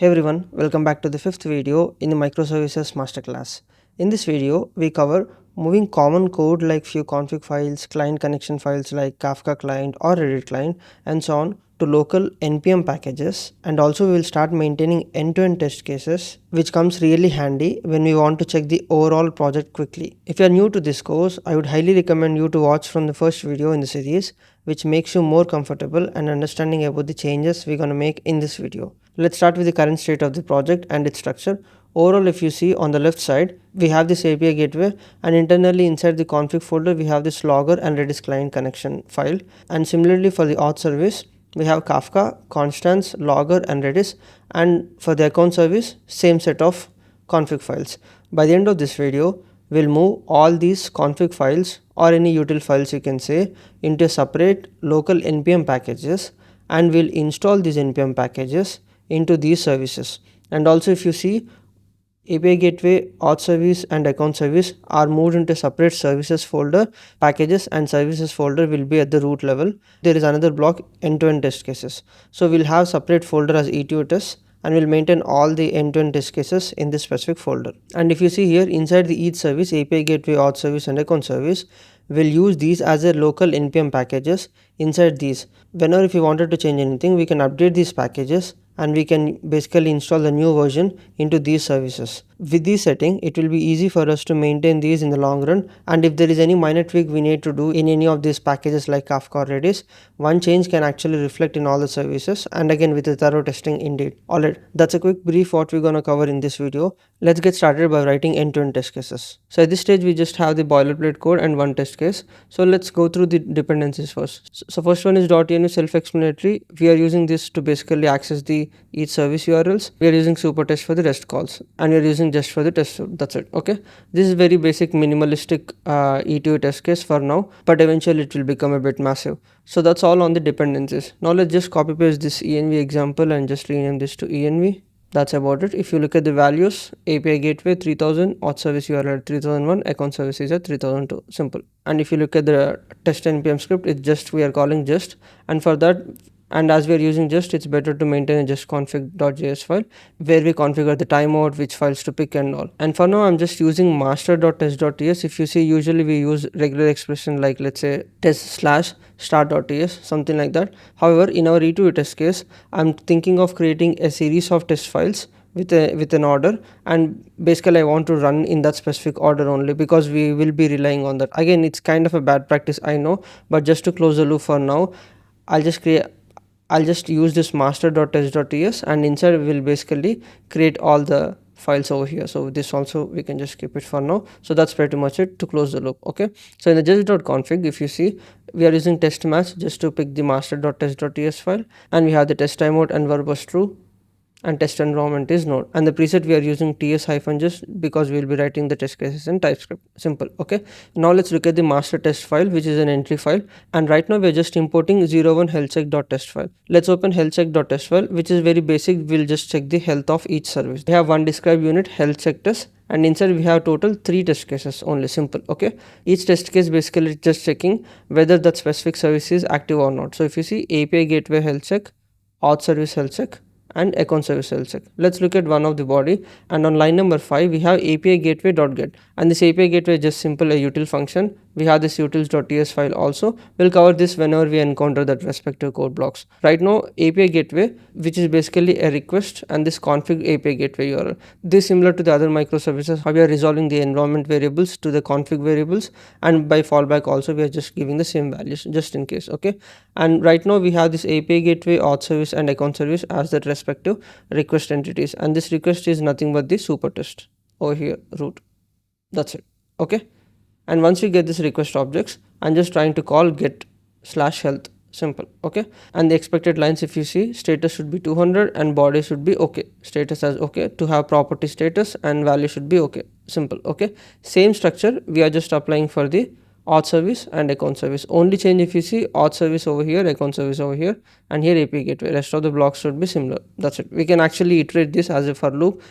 Hey everyone, welcome back to the fifth video in the Microservices Masterclass. In this video, we cover moving common code like few config files, client connection files like Kafka client or Redis client, and so on to local npm packages, and also we will start maintaining end-to-end test cases, which comes really handy when we want to check the overall project quickly. If you are new to this course, I would highly recommend you to watch from the first video in the series, which makes you more comfortable and understanding about the changes we're going to make in this video. Let's start with the current state of the project and its structure. Overall, if you see on the left side, we have this API gateway, and internally inside the config folder, we have this logger and Redis client connection file. And similarly for the auth service, we have Kafka, Constance, logger and Redis, and for the account service, same set of config files. By the end of this video, we'll move all these config files or any util files you can say into separate local npm packages, and we'll install these npm packages into these services. And also if you see, API gateway, auth service and account service are moved into separate services folder. Packages and services folder will be at the root level. There is another block, end-to-end test cases. So we'll have separate folder as E2E tests, and we'll maintain all the end-to-end test cases in this specific folder. And if you see here, inside the each service, API gateway, auth service and account service, we'll use these as a local npm packages inside these. Whenever if you wanted to change anything, we can update these packages and we can basically install the new version into these services. With this setting, it will be easy for us to maintain these in the long run, and if there is any minor tweak we need to do in any of these packages like Kafka or Redis, one change can actually reflect in all the services, and again with a thorough testing indeed. Alright, that's a quick brief what we're gonna cover in this video. Let's get started by writing end-to-end test cases. So at this stage we just have the boilerplate code and one test case. So let's go through the dependencies first. So first one is .env, self-explanatory. We are using this to basically access the each service URLs. We are using supertest for the REST calls, and we are using just for the test suite. That's it. Okay, this is very basic minimalistic E2E test case for now, but eventually it will become a bit massive. So that's all on the dependencies. Now let's just copy paste this env example and just rename this to env. That's about it. If you look at the values, API gateway 3000, auth service URL at 3001, account service is at 3002. Simple. And if you look at the test npm script, it's just we are calling just, and for that, and as we are using just, it's better to maintain a just config.js file where we configure the timeout, which files to pick and all. And for now, I'm just using master.test.ts. If you see, usually we use regular expression like let's say test/start.ts, something like that. However, in our E2E test case, I'm thinking of creating a series of test files with an order, and basically I want to run in that specific order only because we will be relying on that. Again, it's kind of a bad practice, I know, but just to close the loop for now, I'll just use this master.test.ts, and inside we will basically create all the files over here. So this also we can just keep it for now. So that's pretty much it to close the loop. Okay, so in the just.config, if you see, we are using test match just to pick the master.test.ts file, and we have the test timeout and verb was true, and test environment is node, and the preset we are using ts-just because we will be writing the test cases in TypeScript. Simple. Okay, now let's look at the master test file, which is an entry file, and right now we are just importing 01 healthcheck.test file. Let's open healthcheck.test file, which is very basic. We'll just check the health of each service. We have one describe unit, health check test, and inside we have total 3 test cases only. Simple. Okay, each test case basically just checking whether that specific service is active or not. So if you see, API gateway health check, auth service health check, and account service health check. Let's look at one of the body, and on line number 5 we have API gateway.get, and this API gateway is just simple a util function. We have this utils.ts file also. We'll cover this whenever we encounter that respective code blocks. Right now, API gateway, which is basically a request, and this config API gateway URL. This is similar to the other microservices, how we are resolving the environment variables to the config variables, and by fallback also we are just giving the same values just in case. Okay, and right now we have this API gateway, auth service and account service as the respective request entities, and this request is nothing but the super test over here root. That's it. Okay, and once we get this request objects, I'm just trying to call get/health. Simple. Okay, and the expected lines, if you see, status should be 200 and body should be okay. Status as okay to have property status, and value should be okay. Simple. Okay, same structure we are just applying for the auth service and account service. Only change, if you see, auth service over here, account service over here, and here API gateway. Rest of the blocks should be similar. That's it. We can actually iterate this as a for loop.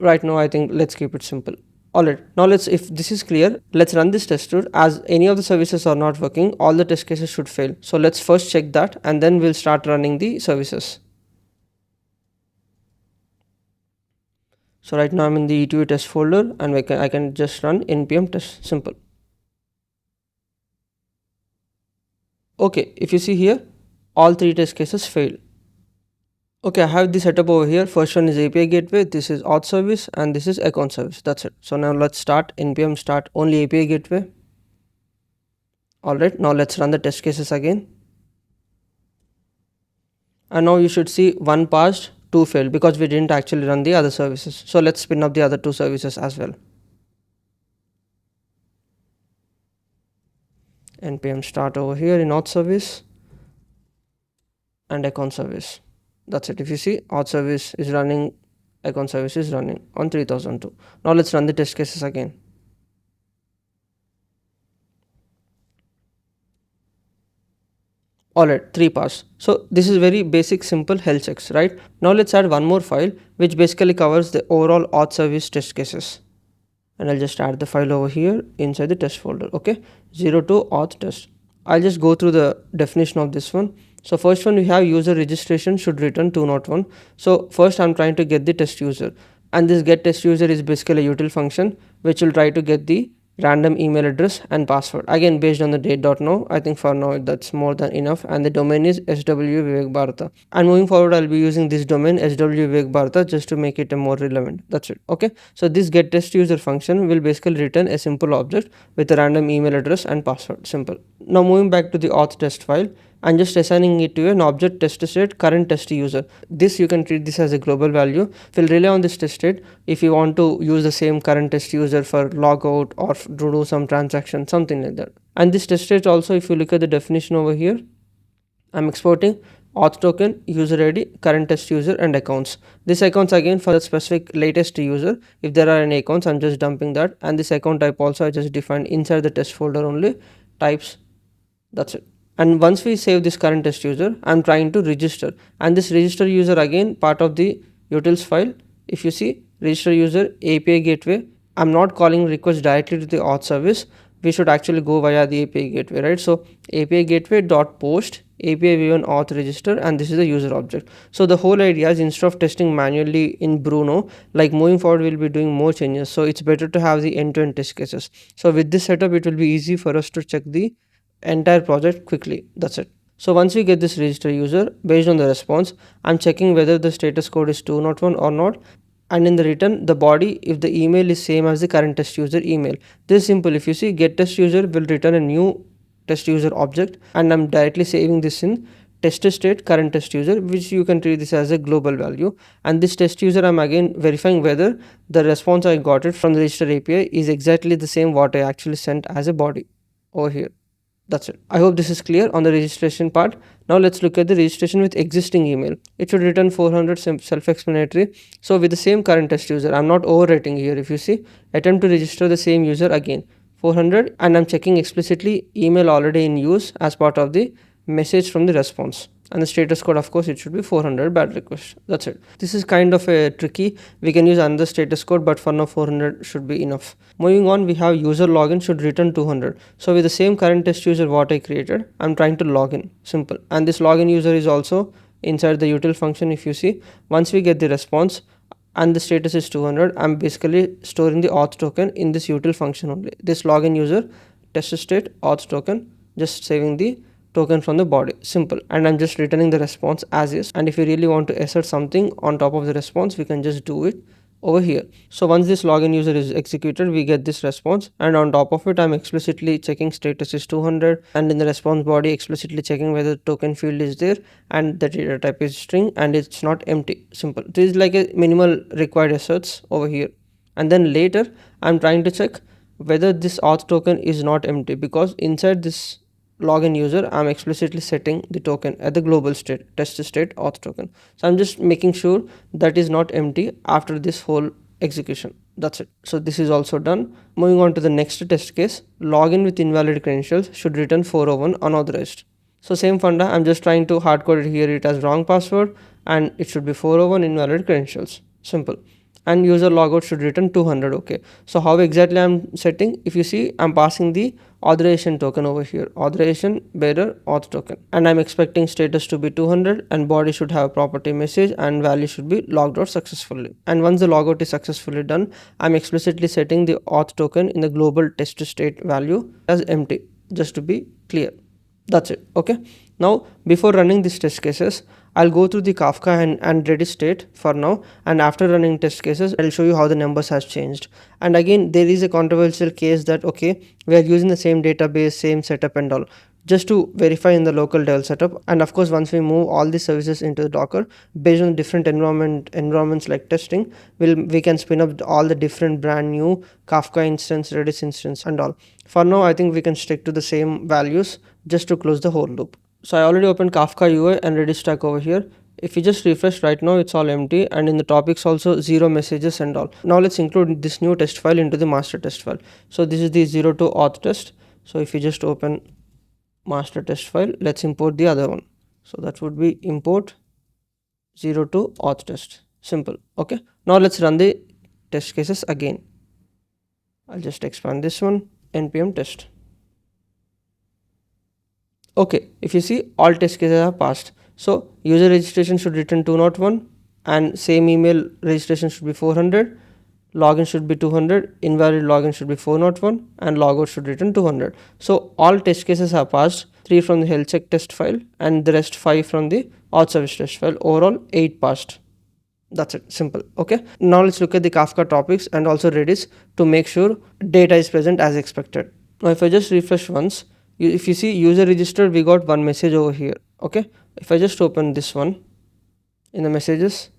Right now I think let's keep it simple. Alright, now if this is clear, let's run this test suite. As any of the services are not working, all the test cases should fail. So let's first check that, and then we'll start running the services. So right now I'm in the E2E test folder, and I can just run npm test. Simple. Okay, if you see here, all 3 test cases failed. Okay, I have the setup over here. First one is API gateway, this is auth service, and this is account service. That's it. So now let's start npm start only API gateway. Alright, now let's run the test cases again. And now you should see 1 passed, 2 failed, because we didn't actually run the other services. So let's spin up the other 2 services as well. Npm start over here in auth service and account service. That's it. If you see, auth service is running, account service is running on 3002. Now let's run the test cases again. Alright, 3 pass. So this is very basic simple health checks, right? Now let's add one more file which basically covers the overall auth service test cases. And I'll just add the file over here inside the test folder. Okay, 02 auth test. I'll just go through the definition of this one. So first one, we have user registration should return 201. So first I'm trying to get the test user, and this get test user is basically a util function which will try to get the random email address and password, again based on the date.now. I think for now that's more than enough, and the domain is swvivekbharata, and moving forward I'll be using this domain swvivekbharata just to make it a more relevant. That's it. Okay, so this get test user function will basically return a simple object with a random email address and password. Simple. Now moving back to the auth test file, and just assigning it to an object test state current test user. This you can treat this as a global value. We'll rely on this test state if you want to use the same current test user for logout or to do some transaction, something like that. And this test state also, if you look at the definition over here, I'm exporting auth token, user ID, current test user, and accounts. This accounts again for the specific latest user. If there are any accounts, I'm just dumping that, and this account type also I just defined inside the test folder only, types. That's it. And once we save this current test user, I'm trying to register, and this register user again part of the utils file. If you see, register user API gateway, I'm not calling request directly to the auth service. We should actually go via the API gateway, right? So API gateway dot post API v1 auth register, and this is the user object. So the whole idea is, instead of testing manually in Bruno, like moving forward we'll be doing more changes, so it's better to have the end-to-end test cases. So with this setup, it will be easy for us to check the entire project quickly. That's it. So once we get this register user, based on the response, I'm checking whether the status code is 201 or not, and in the return the body, if the email is same as the current test user email. This is simple. If you see, get test user will return a new test user object, and I'm directly saving this in test state current test user, which you can treat this as a global value. And this test user, I'm again verifying whether the response I got it from the register API is exactly the same what I actually sent as a body over here. That's it. I hope this is clear on the registration part. Now let's look at the registration with existing email. It should return 400, self-explanatory. So with the same current test user, I'm not overwriting here. If you see, attempt to register the same user again, 400, and I'm checking explicitly email already in use as part of the message from the response. And the status code, of course, it should be 400 bad request. That's it. This is kind of a tricky. We can use another status code, but for now 400 should be enough. Moving on, we have user login should return 200. So with the same current test user what I created, I'm trying to log in. Simple. And this login user is also inside the util function. If you see, once we get the response and the status is 200, I'm basically storing the auth token in this util function only. This login user test state auth token, just saving the token from the body. Simple. And I'm just returning the response as is. And if you really want to assert something on top of the response, we can just do it over here. So once this login user is executed, we get this response, and on top of it, I'm explicitly checking status is 200, and in the response body explicitly checking whether the token field is there and the data type is string and it's not empty. Simple. This is like a minimal required asserts over here. And then later I'm trying to check whether this auth token is not empty, because inside this login user, I'm explicitly setting the token at the global state, test state auth token. So I'm just making sure that is not empty after this whole execution. That's it. So this is also done. Moving on to the next test case, login with invalid credentials should return 401 unauthorized. So same funda, I'm just trying to hardcode it here it as wrong password, and it should be 401 invalid credentials. Simple. and user logout should return 200. Okay, so how exactly I'm setting? If you see, I'm passing the authorization token over here, authorization bearer auth token, and I'm expecting status to be 200, and body should have a property message, and value should be logged out successfully. And once the logout is successfully done, I'm explicitly setting the auth token in the global test state value as empty, just to be clear. That's it. Okay, now before running these test cases, I'll go through the Kafka and Redis state for now, and after running test cases, I'll show you how the numbers has changed. And again, there is a controversial case that, okay, we are using the same database, same setup and all, just to verify in the local dev setup. And of course, once we move all the services into the Docker, based on different environments like testing, we can spin up all the different brand new Kafka instance, Redis instance and all. For now, I think we can stick to the same values just to close the whole loop. So I already opened Kafka UI and Redis stack over here. If you just refresh right now, it's all empty, and in the topics also 0 messages and all. Now let's include this new test file into the master test file. So this is the 0 to auth test. So if you just open master test file, let's import the other one. So that would be import 0 to auth test. Simple. Okay, now let's run the test cases again. I'll just expand this one, npm test. Okay, if you see, all test cases are passed. So user registration should return 201, and same email registration should be 400, login should be 200, invalid login should be 401, and logout should return 200. So all test cases are passed, 3 from the health check test file and the rest 5 from the auth service test file. Overall 8 passed. That's it, simple. Okay, now let's look at the Kafka topics and also Redis to make sure data is present as expected. Now if I just refresh once, if you see user registered, we got one message over here. Okay, if I just open this one in the messages,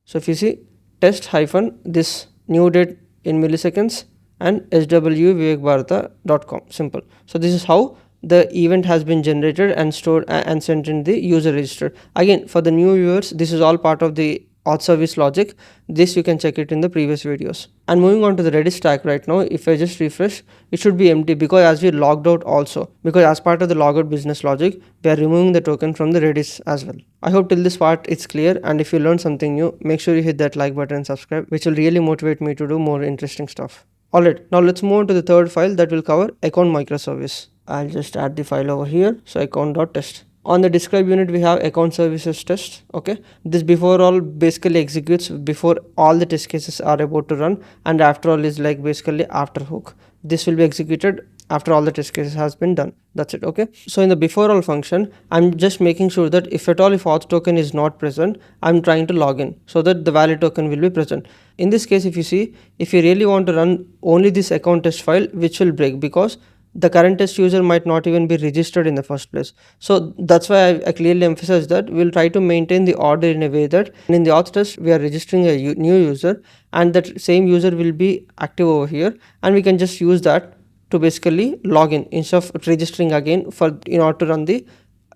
so if you see test hyphen this new date in milliseconds and swvivekbharata.com, simple. So this is how the event has been generated and stored and sent in the user register. Again, for the new viewers, this is all part of the auth service logic. This you can check it in the previous videos. And moving on to the Redis stack right now, if I just refresh, it should be empty because as we logged out also, because as part of the logout business logic, we are removing the token from the Redis as well. I hope till this part it's clear, and if you learned something new, make sure you hit that like button and subscribe, which will really motivate me to do more interesting stuff. Alright, now let's move on to the third file that will cover account microservice. I'll just add the file over here. So account.test. On the describe unit, we have account services test. Okay, this before all basically executes before all the test cases are about to run, and after all is like basically after hook. This will be executed after all the test cases has been done. That's it. Okay, so in the before all function, I'm just making sure that if at all if auth token is not present, I'm trying to log in so that the valid token will be present. In this case, if you see, if you really want to run only this account test file, which will break because the current test user might not even be registered in the first place. So that's why I clearly emphasize that we'll try to maintain the order in a way that in the auth test we are registering a new user, and that same user will be active over here, and we can just use that to basically log in instead of registering again in order to run the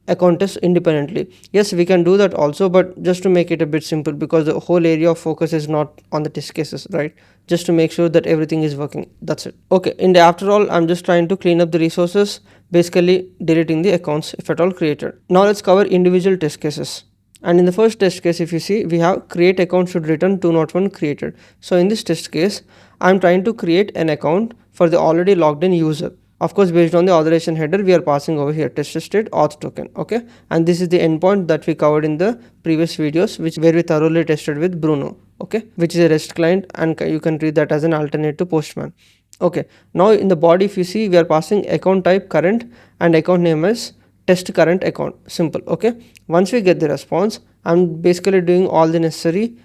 account test independently. Yes, we can do that also, but just to make it a bit simple, because the whole area of focus is not on the test cases, right? Just to make sure that everything is working. That's it. Okay, in the after all, I'm just trying to clean up the resources, basically deleting the accounts if at all created. Now let's cover individual test cases. And in the first test case, if you see, we have create account should return 201 created. So in this test case, I'm trying to create an account for the already logged in user. Of course, based on the authorization header, we are passing over here test state auth token. Okay, and this is the endpoint that we covered in the previous videos, where we thoroughly tested with Bruno. Okay, which is a REST client, and you can treat that as an alternate to Postman. Okay, now in the body, if you see, we are passing account type current and account name as test current account. Simple. Okay, once we get the response, I'm basically doing all the necessary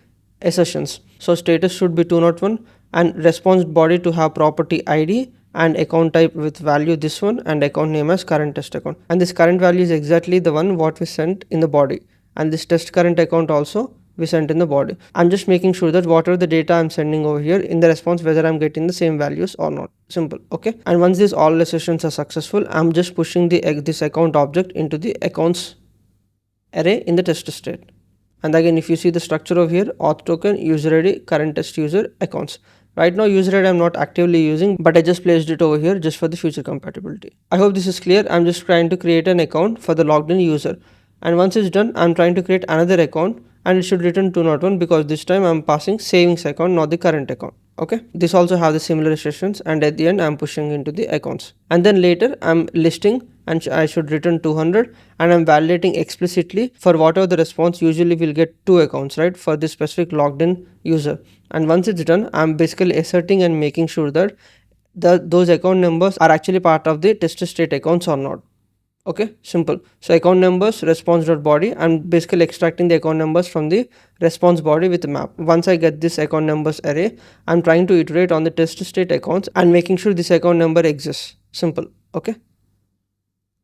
assertions. So status should be 201 and response body to have property ID and account type with value this one, and account name as current test account, and this current value is exactly the one what we sent in the body, and this test current account also we sent in the body. I'm just making sure that whatever the data I'm sending over here in the response, whether I'm getting the same values or not. Simple. Okay, and once these all assertions are successful, I'm just pushing this account object into the accounts array in the test state. And again, if you see the structure over here, auth token, user ID, current test user, accounts. Right now user ID I'm not actively using, but I just placed it over here just for the future compatibility. I hope this is clear. I'm just trying to create an account for the logged in user. And once it's done, I'm trying to create another account and it should return 201 because this time I'm passing savings account, not the current account. Okay, this also have the similar restrictions, and at the end I'm pushing into the accounts, and then later I'm listing and I should return 200, and I'm validating explicitly for whatever the response. Usually we'll get two accounts, right, for this specific logged in user. And once it's done, I'm basically asserting and making sure that those account numbers are actually part of the test state accounts or not. Okay, simple. So account numbers response.body, I'm basically extracting the account numbers from the response body with a map. Once I get this account numbers array, I'm trying to iterate on the test state accounts and making sure this account number exists. Simple. Okay,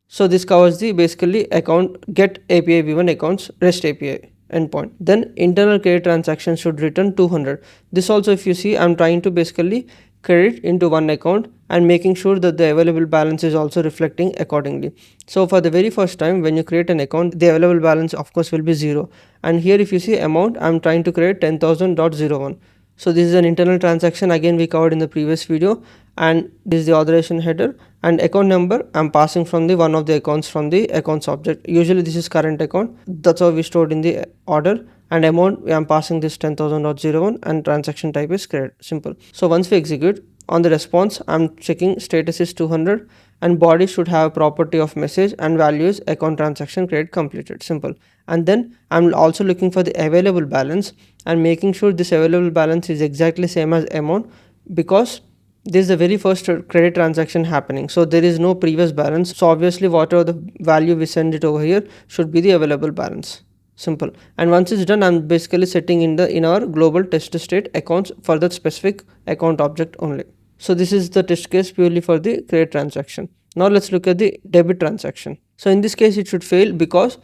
so this covers the basically account get API v1 accounts REST API endpoint. Then internal credit transaction should return 200. This also, if you see, I'm trying to basically credit into one account and making sure that the available balance is also reflecting accordingly. So for the very first time when you create an account, the available balance of course will be 0, and here if you see amount, I'm trying to create 10,000.01. So this is an internal transaction, again we covered in the previous video, and this is the authorization header, and account number I'm passing from the one of the accounts from the accounts object. Usually this is current account, that's how we stored in the order, and amount I'm passing this 10,000.01, and transaction type is credit. Simple. So once we execute, on the response I'm checking status is 200, and body should have property of message and values account transaction credit completed. Simple. And then I'm also looking for the available balance and making sure this available balance is exactly same as amount, because this is the very first credit transaction happening, so there is no previous balance. So obviously whatever the value we send it over here should be the available balance. Simple. And once it's done, I'm basically setting in our global test state accounts for that specific account object only. So this is the test case purely for the credit transaction. Now let's look at the debit transaction. So in this case it should fail because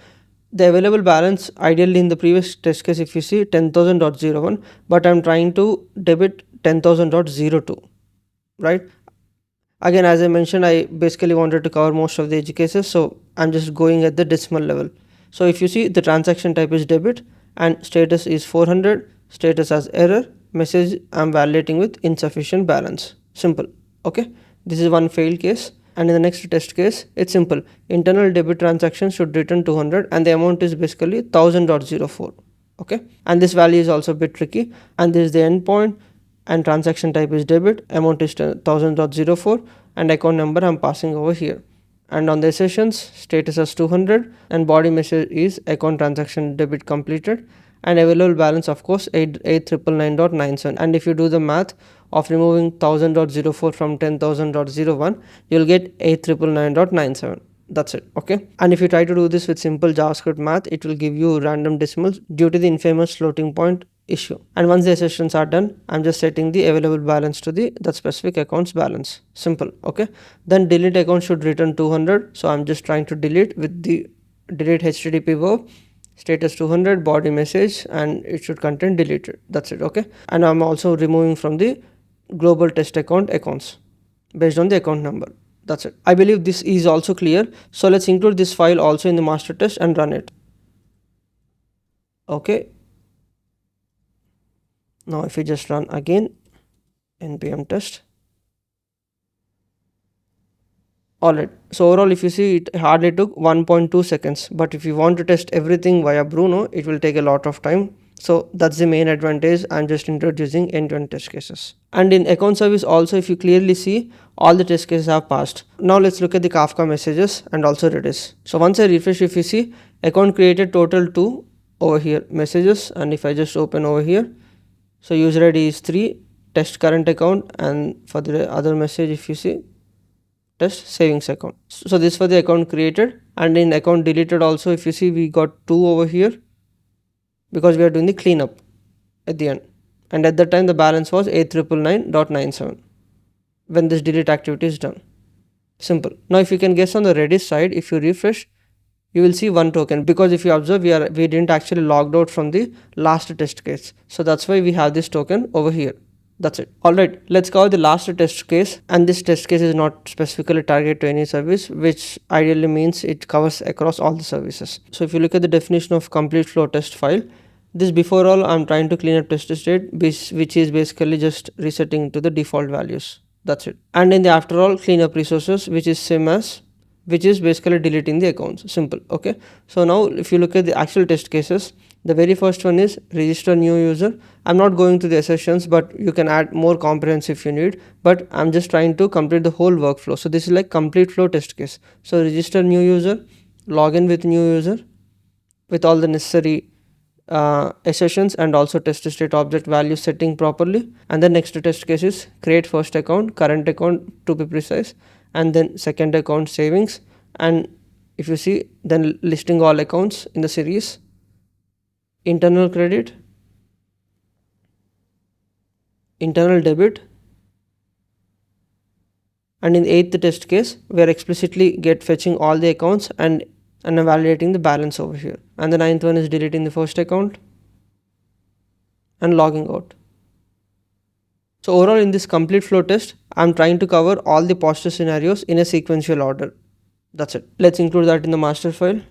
the available balance ideally in the previous test case, if you see 10,000.01, but I'm trying to debit 10,000.02, right? Again, as I mentioned, I basically wanted to cover most of the edge cases, so I'm just going at the decimal level. So if you see, the transaction type is debit and status is 400, status as error, message I'm validating with insufficient balance. Simple. Okay, this is one failed case. And in the next test case, it's simple. Internal debit transaction should return 200 and the amount is basically 1000.04. Okay, and this value is also a bit tricky, and this is the endpoint, and transaction type is debit, amount is 1000.04, and account number I'm passing over here. And on the sessions, status as 200, and body message is account transaction debit completed, and available balance of course 8,999.97. And if you do the math of removing 1000.04 from 10,000.01, you'll get 8,999.97. That's it. Okay, and if you try to do this with simple JavaScript math, it will give you random decimals due to the infamous floating point issue. And once the sessions are done, I'm just setting the available balance to the that specific account's balance. Simple. Okay, then delete account should return 200, so I'm just trying to delete with the delete http verb, status 200, body message, and it should contain deleted. That's it. Okay, and I'm also removing from the global test account accounts based on the account number. That's it. I believe this is also clear. So let's include this file also in the master test and run it. Okay, now if we just run again npm test. Alright, so overall if you see, it hardly took 1.2 seconds, but if you want to test everything via Bruno, it will take a lot of time. So that's the main advantage. I'm just introducing end-to-end test cases. And in account service also, if you clearly see, all the test cases have passed. Now let's look at the Kafka messages and also Redis. So once I refresh, if you see, account created total 2 over here messages, and if I just open over here, so user ID is 3, test current account, and for the other message if you see, test savings account. So this for the account created, and in account deleted also, if you see, we got 2 over here because we are doing the cleanup at the end, and at that time the balance was 8,999.97 when this delete activity is done. Simple. Now if you can guess on the Redis side, if you refresh, you will see 1 token, because if you observe, we didn't actually logged out from the last test case, so that's why we have this token over here. That's it. Alright, let's cover the last test case, and this test case is not specifically targeted to any service, which ideally means it covers across all the services. So if you look at the definition of complete flow test file, this before all I'm trying to clean up test state, which is basically just resetting to the default values. That's it. And in the after all, clean up resources, which is same as which is basically deleting the accounts. Simple. Okay, so now if you look at the actual test cases, the very first one is register new user. I'm not going to the sessions, but you can add more comprehensive if you need, but I'm just trying to complete the whole workflow. So this is like complete flow test case. So register new user, login with new user with all the necessary sessions, and also test state object value setting properly. And the next test case is create first account, current account to be precise, and then second account savings. And if you see, then listing all accounts in the series, internal credit, internal debit, and in the eighth test case we are explicitly get fetching all the accounts and evaluating the balance over here. And the ninth one is deleting the first account and logging out. So overall in this complete flow test, I'm trying to cover all the posture scenarios in a sequential order. That's it. Let's include that in the master file.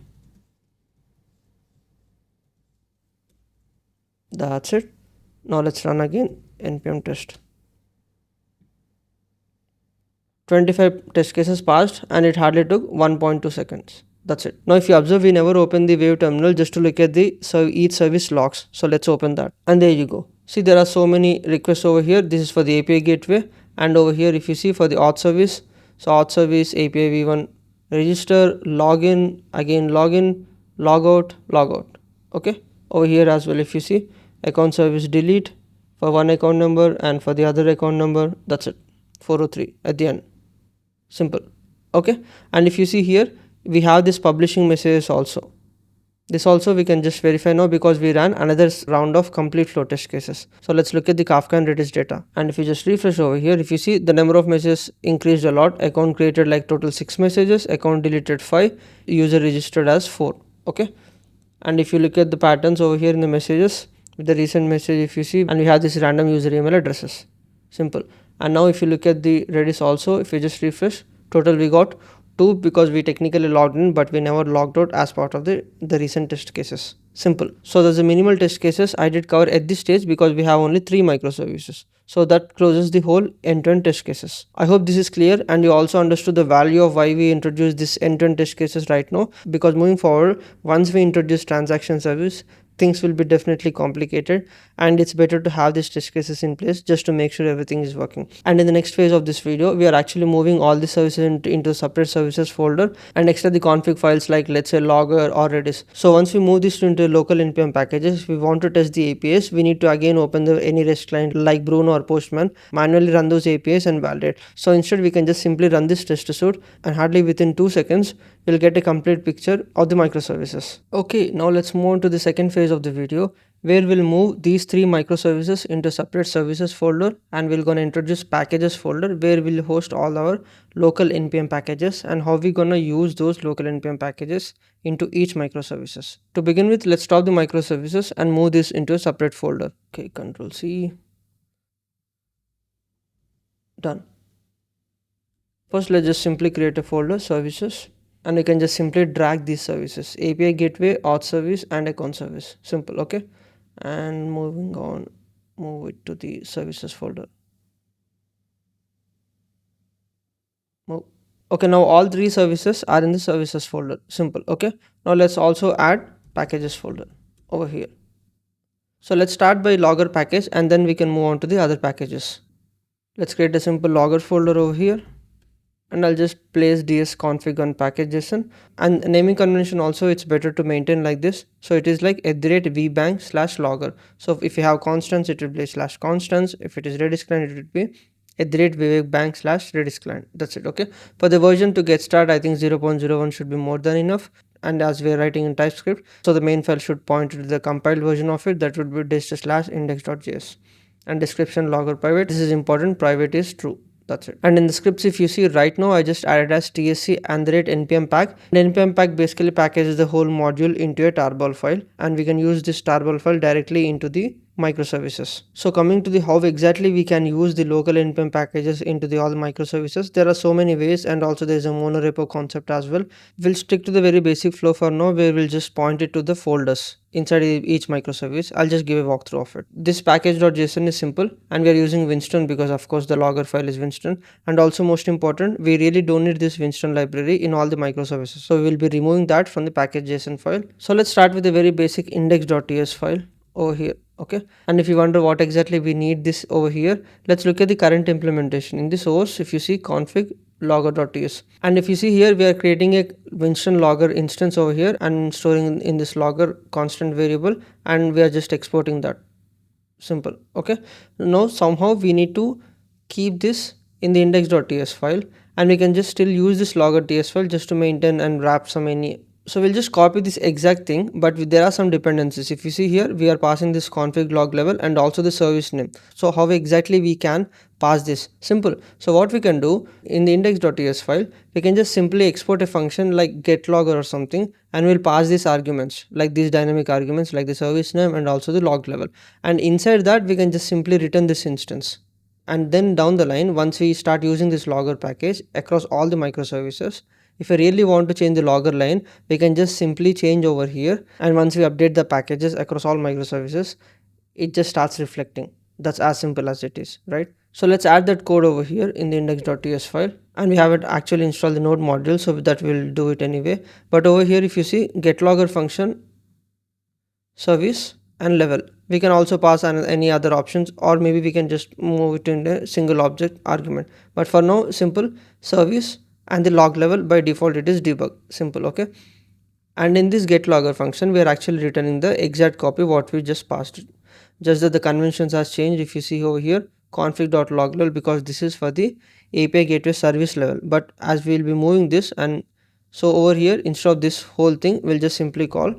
That's it. Now let's run again npm test. 25 test cases passed and it hardly took 1.2 seconds. That's it. Now if you observe, we never open the wave terminal just to look at the each service logs. So let's open that, and there you go. See, there are so many requests over here. This is for the API gateway, and over here if you see for the auth service, so auth service API v1 register, login, again login, logout, logout. Okay, over here as well if you see account service delete for one account number, and for the other account number, that's it, 403 at the end. Simple. Okay, and if you see here we have this publishing messages also. This also we can just verify now because we ran another round of complete flow test cases. So let's look at the Kafka and Redis data, and if you just refresh over here, if you see the number of messages increased a lot. Account created like total 6 messages, account deleted 5, user registered as 4. Okay, and if you look at the patterns over here in the messages with the recent message, if you see, and we have this random user email addresses. Simple. And now if you look at the Redis also, if you just refresh, total we got 2 because we technically logged in, but we never logged out as part of the recent test cases. Simple. So there's a minimal test cases I did cover at this stage because we have only 3 microservices. So that closes the whole end-to-end test cases. I hope this is clear and you also understood the value of why we introduced this end-to-end test cases right now, because moving forward, once we introduce transaction service, things will be definitely complicated, and it's better to have these test cases in place just to make sure everything is working. And in the next phase of this video, we are actually moving all the services into separate services folder and extract the config files like, let's say, logger or redis. So once we move this into local npm packages, if we want to test the APIs, we need to again open any REST client like Bruno or Postman, manually run those APIs and validate. So instead we can just simply run this test suite, and hardly within 2 seconds you'll get a complete picture of the microservices. Okay, now let's move on to the second phase of the video, where we'll move these 3 microservices into separate services folder, and we're gonna introduce packages folder where we'll host all our local npm packages and how we're gonna use those local npm packages into each microservices. To begin with, let's stop the microservices and move this into a separate folder. Okay, Control C. Done. First, let's just simply create a folder, services, and we can just simply drag these services: API gateway, auth service, and account service. Simple. Okay, and moving on, move it to the services folder. Move. Okay, now all 3 services are in the services folder. Simple. Okay, now let's also add packages folder over here. So let's start by logger package and then we can move on to the other packages. Let's create a simple logger folder over here, and I'll just place dsconfig on package.json, and naming convention also it's better to maintain like this. So it is like @vbank/logger. So if you have constants, it will be /constants. If it is Redis client, it will be @vbank/Redis client. That's it. Okay, for the version to get started, I think 0.01 should be more than enough. And as we are writing in TypeScript, so the main file should point to the compiled version of it, that would be /index.js, and description logger private. This is important, private is true. That's it. And in the scripts, if you see right now, I just added as tsc _npm pack. And npm pack basically packages the whole module into a tarball file, and we can use this tarball file directly into the microservices. So coming to the how exactly we can use the local npm packages into the all microservices, there are so many ways, and also there's a monorepo concept as well. We'll stick to the very basic flow for now, where we'll just point it to the folders inside each microservice. I'll just give a walkthrough of it. This package.json is simple, and we are using Winston because of course the logger file is Winston. And also most important, we really don't need this Winston library in all the microservices, so we'll be removing that from the package.json file. So let's start with a very basic index.ts file over here. Okay, and if you wonder what exactly we need this over here, let's look at the current implementation. In the source, if you see config logger.ts, and if you see here, we are creating a Winston logger instance over here and storing in this logger constant variable, and we are just exporting that. Simple. Okay, now somehow we need to keep this in the index.ts file, and we can just still use this logger.ts file just to maintain and wrap some any. So we'll just copy this exact thing, but there are some dependencies. If you see here, we are passing this config log level and also the service name. So how exactly we can pass this? Simple. So what we can do in the index.ts file, we can just simply export a function like getLogger or something, and we'll pass these arguments, like these dynamic arguments like the service name and also the log level. And inside that, we can just simply return this instance. And then down the line, once we start using this logger package across all the microservices, if I really want to change the logger line, we can just simply change over here, and once we update the packages across all microservices, it just starts reflecting. That's as simple as it is, right? So let's add that code over here in the index.ts file, and we haven't actually installed the node module, so that will do it anyway. But over here, if you see getLogger function, service and level, we can also pass any other options, or maybe we can just move it in a single object argument. But for now, simple service and the log level, by default it is debug. Simple. Okay, and in this getLogger function, we are actually returning the exact copy what we just passed, just that the conventions has changed. If you see over here, config.log level, because this is for the API gateway service level, but as we will be moving this, and so over here, instead of this whole thing, we'll just simply call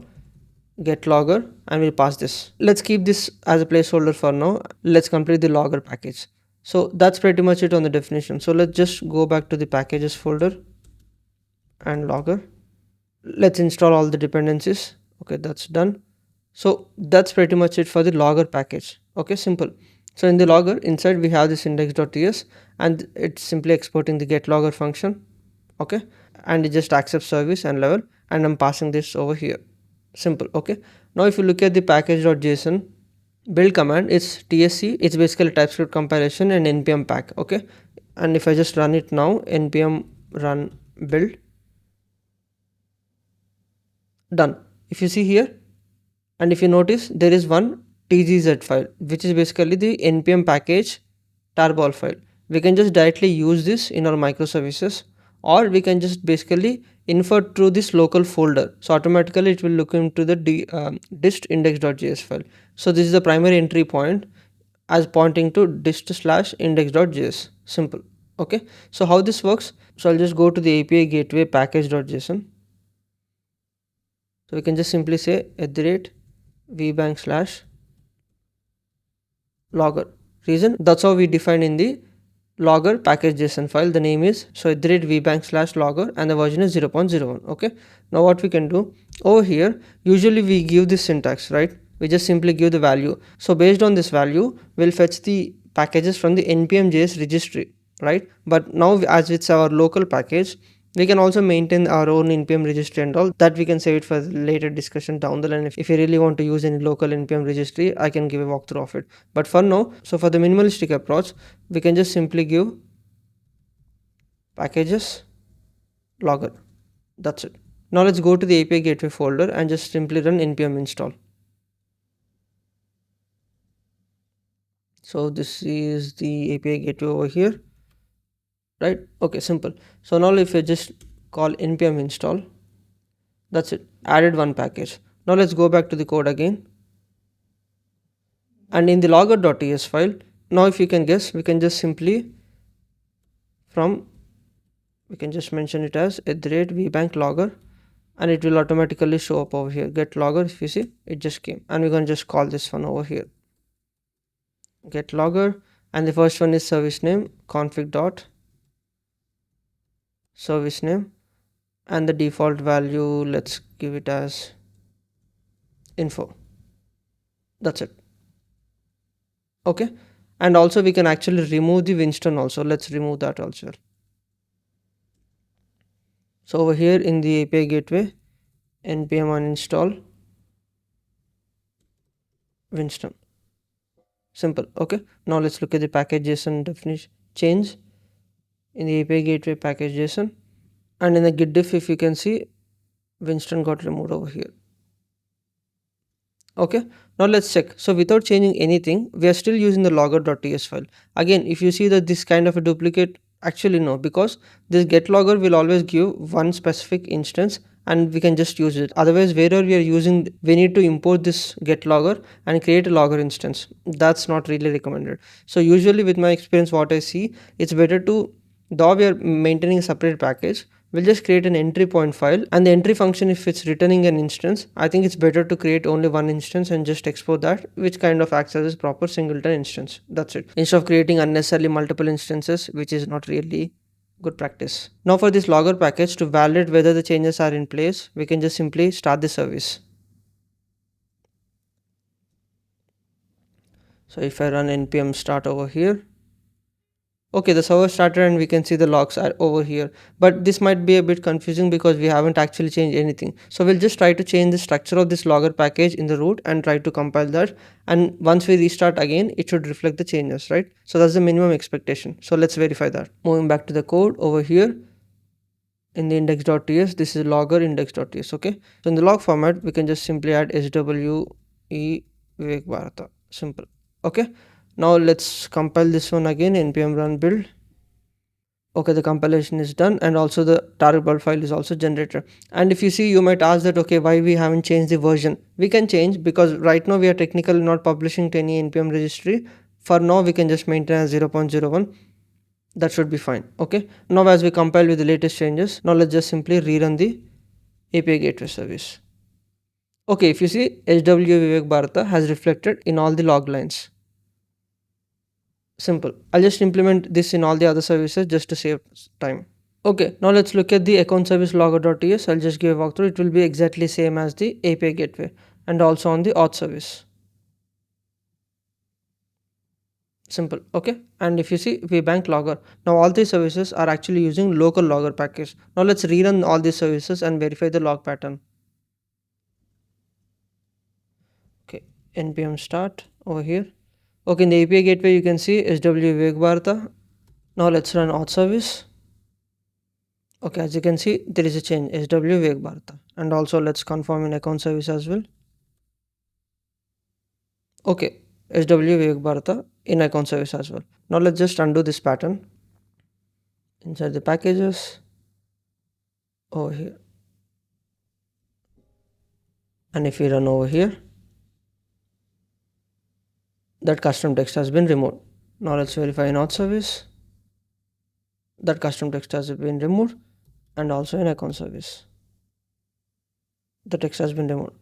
getLogger and we'll pass this. Let's keep this as a placeholder for now. Let's complete the logger package. So that's pretty much it on the definition. So let's just go back to the packages folder and logger. Let's install all the dependencies. Okay, that's done. So that's pretty much it for the logger package. Okay, simple. So in the logger, inside we have this index.ts, and it's simply exporting the getLogger function. Okay, and it just accepts service and level, and I'm passing this over here. Simple. Okay, now if you look at the package.json build command, it's tsc, it's basically TypeScript compilation and npm pack. Okay, and if I just run it now, npm run build, done. If you see here, and if you notice, there is one tgz file, which is basically the npm package tarball file. We can just directly use this in our microservices, or we can just basically infer through this local folder. So automatically it will look into the dist index.js file. So this is the primary entry point as pointing to dist/index.js. Simple. Okay, so how this works? So I'll just go to the API gateway package.json. So we can just simply say @vbank/logger. Reason, that's how we define in the logger package.json file. The name is so @vbank/logger, and the version is 0.01. Okay, now what we can do over here, usually we give this syntax, right? We just simply give the value. So based on this value, we'll fetch the packages from the npm.js registry, right? But now, as it's our local package, we can also maintain our own npm registry and all that. We can save it for later discussion down the line. If you really want to use any local npm registry, I can give a walkthrough of it. But for now, so for the minimalistic approach, we can just simply give packages logger. That's it. Now let's go to the API gateway folder and just simply run npm install. So this is the API gateway over here, right? Okay, simple. So now if I just call npm install, that's it, added one package. Now let's go back to the code again, and in the logger.ts file, now if you can guess, we can just simply we can just mention it as @vbank/logger, and it will automatically show up over here. getLogger, if you see, it just came, and we're going to just call this one over here getLogger, and the first one is service name, config.service name, and the default value, let's give it as info. That's it. Okay, and also we can actually remove the Winston also. Let's remove that also. So over here in the API gateway, npm uninstall Winston. Simple. Okay, now let's look at the package JSON definition change in the API gateway package JSON, and in the git diff, if you can see, Winston got removed over here. Okay, now let's check. So without changing anything, we are still using the logger.ts file. Again, if you see that this kind of a duplicate, actually no, because this get logger will always give one specific instance and we can just use it. Otherwise, wherever we are using, we need to import this get logger and create a logger instance. That's not really recommended. So usually with my experience, what I see, it's better to, though we are maintaining a separate package, we'll just create an entry point file, and the entry function, if it's returning an instance, I think it's better to create only one instance and just export that, which kind of acts as a proper singleton instance. That's it, instead of creating unnecessarily multiple instances, which is not really good practice. Now for this logger package, to validate whether the changes are in place, we can just simply start the service. So if I run npm start over here, okay, the server started and we can see the logs are over here, but this might be a bit confusing because we haven't actually changed anything. So we'll just try to change the structure of this logger package in the root and try to compile that, and once we restart again, it should reflect the changes, right? So that's the minimum expectation. So let's verify that. Moving back to the code over here in the index.ts, this is logger index.ts. Okay, so in the log format, we can just simply add SWE Vivek Bharata. Simple. Okay, now let's compile this one again, npm run build. Okay, the compilation is done, and also the target build file is also generated. And if you see, you might ask that, okay, why we haven't changed the version? We can change because right now we are technically not publishing to any npm registry. For now, we can just maintain as 0.01. That should be fine. Okay, now as we compile with the latest changes, now let's just simply rerun the API gateway service. Okay, if you see, SW Vivek Bharata has reflected in all the log lines. Simple. I'll just implement this in all the other services just to save time. Okay, now let's look at the account service logger.ts. I'll just give a walkthrough. It will be exactly same as the API gateway and also on the auth service. Simple. Okay, and if you see vbank logger, now all these services are actually using local logger package. Now let's rerun all these services and verify the log pattern. Okay, npm start over here. Okay, in the API gateway, you can see SW Vivek Bharata. Now let's run auth service. Okay, as you can see, there is a change, SW Vivek Bharata. And also let's confirm in account service as well. Okay, SW Vivek Bharata in account service as well. Now let's just undo this pattern. Inside the packages, over here. And if we run over here, that custom text has been removed. Now let's verify in auth service. That custom text has been removed, and also in account service, the text has been removed.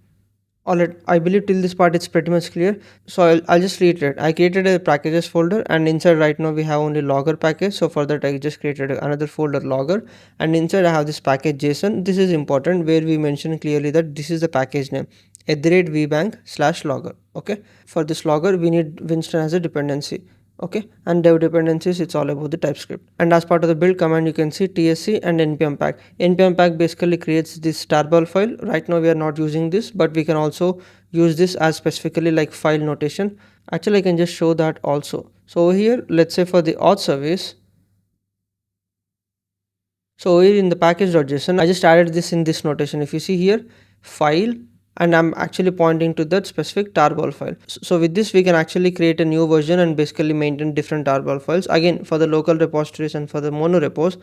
Alright, I believe till this part it's pretty much clear. So I'll just reiterate. I created a packages folder, and inside right now we have only logger package. So for that I just created another folder logger, and inside I have this package JSON. This is important, where we mention clearly that this is the package name @vbank/logger. Okay, for this logger we need Winston as a dependency. Okay, and dev dependencies, it's all about the TypeScript. And as part of the build command, you can see tsc and npm pack. Npm pack basically creates this tarball file. Right now we are not using this, but we can also use this as specifically like file notation. Actually, I can just show that also. So over here, let's say for the auth service, so here in the package.json, I just added this in this notation. If you see here, file, and I'm actually pointing to that specific tarball file. So with this, we can actually create a new version and basically maintain different tarball files. Again, for the local repositories and for the mono repos,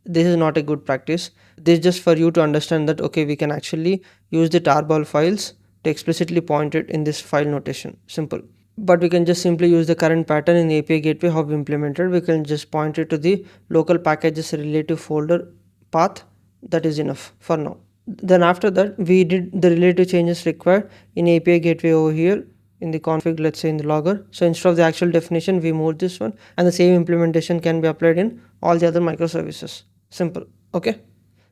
this is not a good practice. This is just for you to understand that, okay, we can actually use the tarball files to explicitly point it in this file notation. Simple. But we can just simply use the current pattern in the API gateway how we implemented. We can just point it to the local packages relative folder path. That is enough for now. Then after that, we did the relative changes required in API gateway over here in the config, let's say in the logger. So instead of the actual definition, we moved this one, and the same implementation can be applied in all the other microservices. Simple. Okay,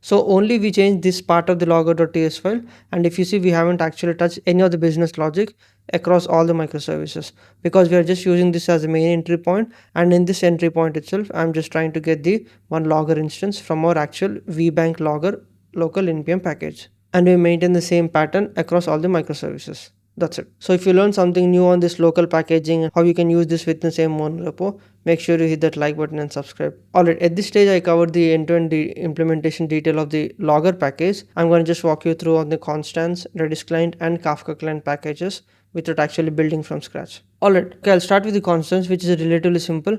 so only we change this part of the logger.ts file, and if you see, we haven't actually touched any of the business logic. across all the microservices, because we are just using this as a main entry point, and in this entry point itself I'm just trying to get the one logger instance from our actual vbank logger local npm package, and we maintain the same pattern across all the microservices. That's it. So if you learn something new on this local packaging, how you can use this within the same monorepo, make sure you hit that like button and subscribe. Alright, at this stage I covered the end-to-end implementation detail of the logger package. I'm going to just walk you through on the Constance, Redis client and Kafka client packages without actually building from scratch. Alright, okay, I'll start with the Constance, which is relatively simple.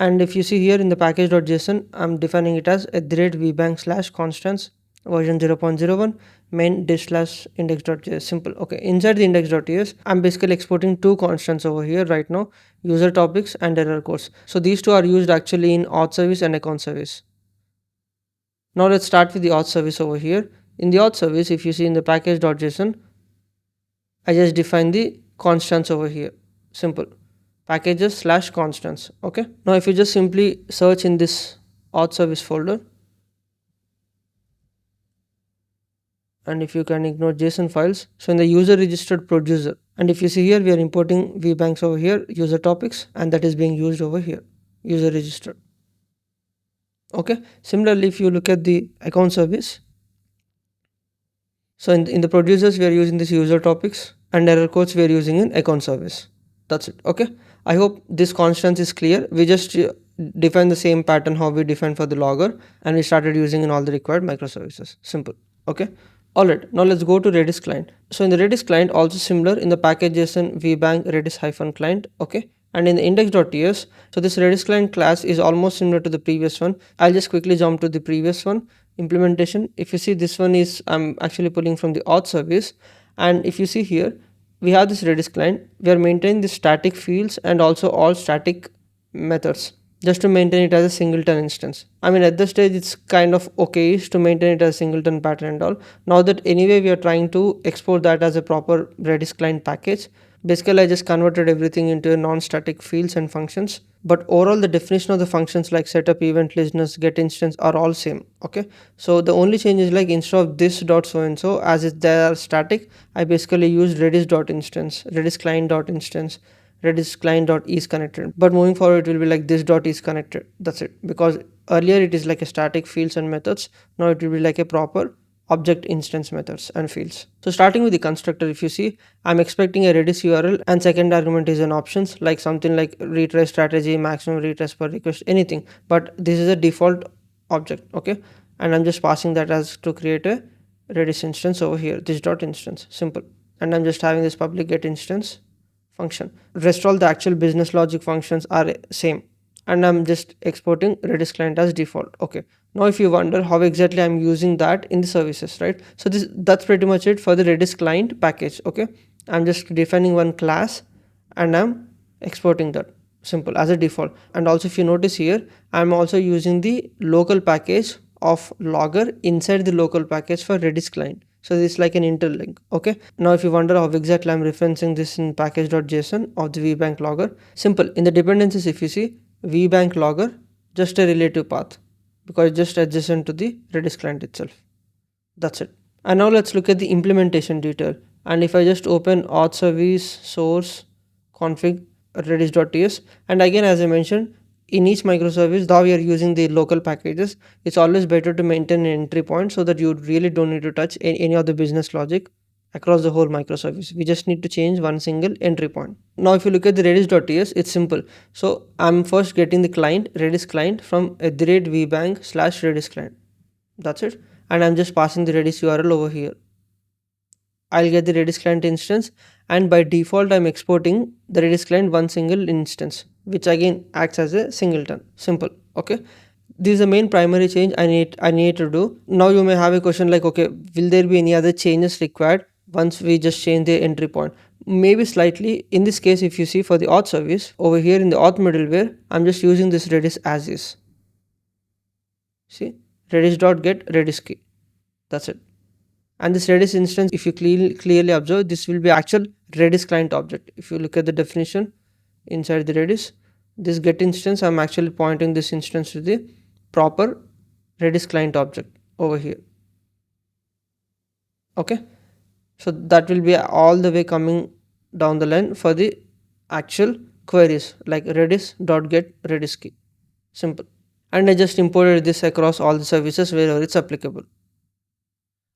And if you see here in the package.json, I'm defining it as @vbank/constance version 0.01 main disk/index.js. Simple. Okay, inside the index.js I'm basically exporting two constants over here right now, user topics and error codes. So these two are used actually in auth service and account service. Now let's start with the auth service over here. In the auth service, if you see in the package.json, I just define the constants over here. Simple. Packages/constants. Okay, now if you just simply search in this auth service folder, and if you can ignore JSON files, so in the user registered producer, and if you see here we are importing vbanks over here, user topics, and that is being used over here, user registered. Okay, similarly if you look at the account service, so in the producers we are using this user topics, and error codes we are using in account service. That's it. Okay, I hope this constant is clear. We just define the same pattern how we define for the logger, and we started using in all the required microservices. Simple. Okay. Alright, now let's go to Redis client. So in the Redis client, also similar in the package.json vbank redis-client. Okay, and in the index.ts, so this Redis client class is almost similar to the previous one. I'll just quickly jump to the previous one implementation. If you see, this one is I'm actually pulling from the auth service, and if you see here we have this Redis client. We are maintaining the static fields and also all static methods just to maintain it as a singleton instance. I mean, at this stage it's kind of okay-ish to maintain it as a singleton pattern and all. Now that anyway we are trying to export that as a proper Redis client package, basically I just converted everything into non-static fields and functions, but overall the definition of the functions like setup, event, listeners, get instance are all same. Okay, so the only change is like instead of this dot so and so, as if they are static, I basically use redis dot instance, redis client dot instance, redis client dot is connected, but moving forward it will be like this dot is connected. That's it, because earlier it is like a static fields and methods, now it will be like a proper object instance methods and fields. So starting with the constructor, if you see, I'm expecting a Redis URL, and second argument is an options like something like retry strategy, maximum retries per request, anything, but this is a default object. Okay, and I'm just passing that as to create a Redis instance over here, this dot instance. Simple. And I'm just having this public get instance function. Rest all the actual business logic functions are same, and I'm just exporting Redis client as default. Okay, now if you wonder how exactly I'm using that in the services, right? So that's pretty much it for the Redis client package. Okay, I'm just defining one class and I'm exporting that. Simple, as a default. And also if you notice here, I'm also using the local package of logger inside the local package for Redis client. So this is like an interlink. Okay, now if you wonder how exactly I'm referencing this in package.json of the vbank logger, simple. In the dependencies, if you see vbank logger, just a relative path, because it's just adjacent to the Redis client itself. That's it. And now let's look at the implementation detail. And if I just open auth service source config redis.ts, and again as I mentioned, in each microservice, though we are using the local packages, it's always better to maintain an entry point so that you really don't need to touch any of the business logic across the whole microservice. We just need to change one single entry point. Now if you look at the redis.ts, it's simple. So I'm first getting the client, Redis client, from @vbank/redis client. That's it. And I'm just passing the Redis URL over here. I'll get the Redis client instance, and by default I'm exporting the Redis client one single instance, which again acts as a singleton. Simple. Okay, this is the main primary change I need to do. Now you may have a question like, okay, will there be any other changes required once we just change the entry point? Maybe slightly. In this case, if you see for the auth service over here in the auth middleware, I'm just using this Redis as is. See, redis.get redis key. That's it. And this Redis instance, if you clearly observe, this will be actual Redis client object. If you look at the definition inside the Redis, this get instance, I'm actually pointing this instance to the proper Redis client object over here. Okay, so that will be all the way coming down the line for the actual queries like redis.get redis key. Simple. And I just imported this across all the services wherever it's applicable.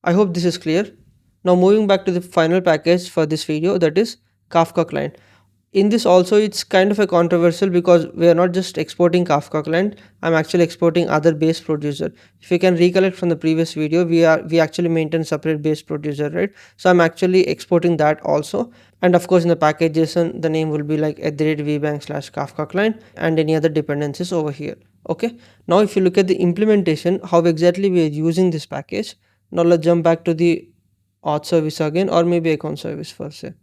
I hope this is clear. Now moving back to the final package for this video, that is Kafka client. In this also it's kind of a controversial because we are not just exporting Kafka client, I'm actually exporting other base producer. If you can recollect from the previous video, we actually maintain separate base producer, right? So I'm actually exporting that also. And of course in the package JSON the name will be like @vbank/Kafka client and any other dependencies over here. Okay, now if you look at the implementation, how exactly we are using this package. Now let's jump back to the auth service again, or maybe account service per se.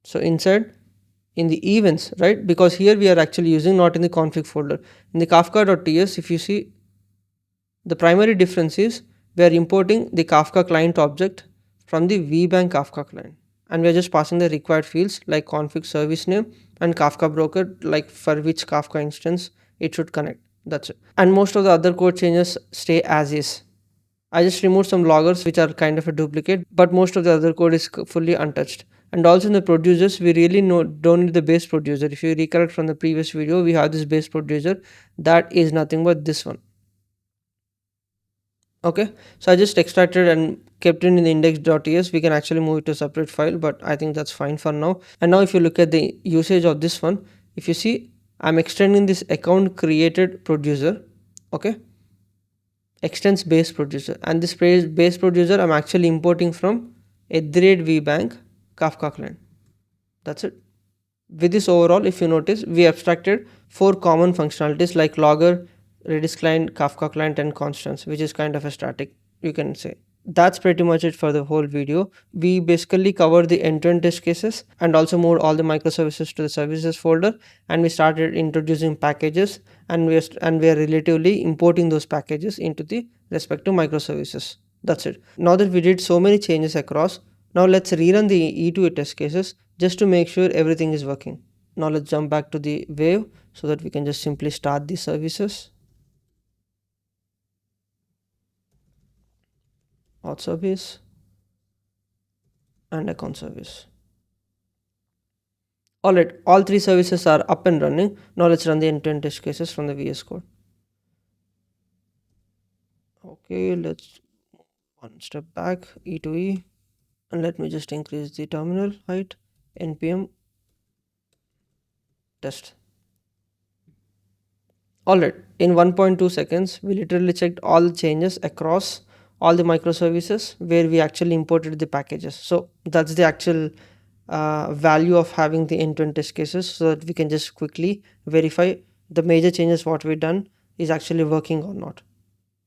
So inside in the events, right, because here we are actually using not in the config folder. In the kafka.ts, if you see, the primary difference is we are importing the Kafka client object from the vbank Kafka client, and we are just passing the required fields like config service name and Kafka broker, like for which Kafka instance it should connect. That's it. And most of the other code changes stay as is. I just removed some loggers which are kind of a duplicate, but most of the other code is fully untouched. And also in the producers, we really don't need the base producer. If you recollect from the previous video, we have this base producer that is nothing but this one. Okay, so I just extracted and kept it in the index.ts. We can actually move it to a separate file, but I think that's fine for now. And now if you look at the usage of this one, if you see, I'm extending this account created producer. Okay, extends base producer, and this base producer I'm actually importing from @vbank Kafka client. That's it. With this overall, if you notice, we abstracted 4 common functionalities like logger, Redis client, Kafka client, and constants, which is kind of a static, you can say. That's pretty much it for the whole video. We basically covered the end-to-end test cases and also moved all the microservices to the services folder, and we started introducing packages, and we are relatively importing those packages into the respective microservices. That's it. Now that we did so many changes across, now let's rerun the E2E test cases just to make sure everything is working. Now let's jump back to the wave so that we can just simply start the services. Auth service and account service. Alright, all 3 services are up and running. Now let's run the end-to-end test cases from the VS Code. Okay, let's one step back, E2E, and let me just increase the terminal height, npm test. Alright, in 1.2 seconds, we literally checked all the changes across all the microservices where we actually imported the packages. So that's the actual value of having the end-to-end test cases, so that we can just quickly verify the major changes what we've done is actually working or not.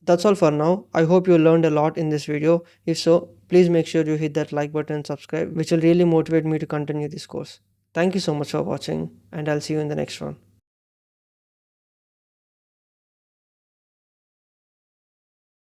That's all for now. I hope you learned a lot in this video. If so, please make sure you hit that like button and subscribe, which will really motivate me to continue this course. Thank you so much for watching, and I'll see you in the next one.